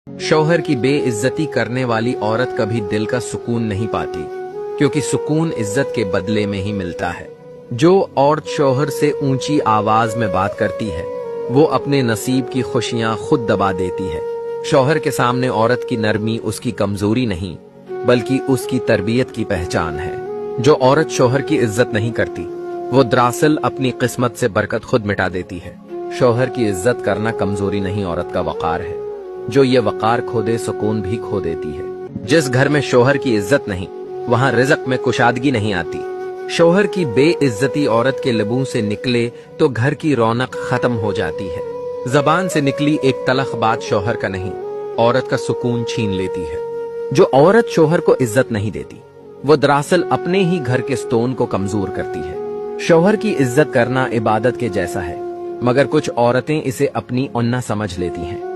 शौहर की बेइज्जती करने वाली औरत कभी दिल का सुकून नहीं पाती, क्योंकि सुकून इज्जत के बदले में ही मिलता है। जो औरत शौहर से ऊंची आवाज में बात करती है, वो अपने नसीब की खुशियां खुद दबा देती है। शौहर के सामने औरत की नरमी उसकी कमजोरी नहीं, बल्कि उसकी तरबियत की पहचान है। जो औरत शौहर की इज्जत नहीं करती, वो दरअसल अपनी किस्मत से बरकत खुद मिटा देती है। शौहर की इज्जत करना कमजोरी नहीं, औरत का वकार है। जो ये वकार खो दे, सुकून भी खो देती है। जिस घर में शौहर की इज्जत नहीं, वहां रिज़्क में कुशादगी नहीं आती। शौहर की बेइज्जती औरत के लबों से निकले तो घर की रौनक खत्म हो जाती है। जबान से निकली एक तलख बात शौहर का नहीं, औरत का सुकून छीन लेती है। जो औरत शौहर को इज्जत नहीं देती, वो दरअसल अपने ही घर के स्तोन को कमजोर करती है। शौहर की इज्जत करना इबादत के जैसा है, मगर कुछ औरतें इसे अपनी उन्ना समझ लेती हैं।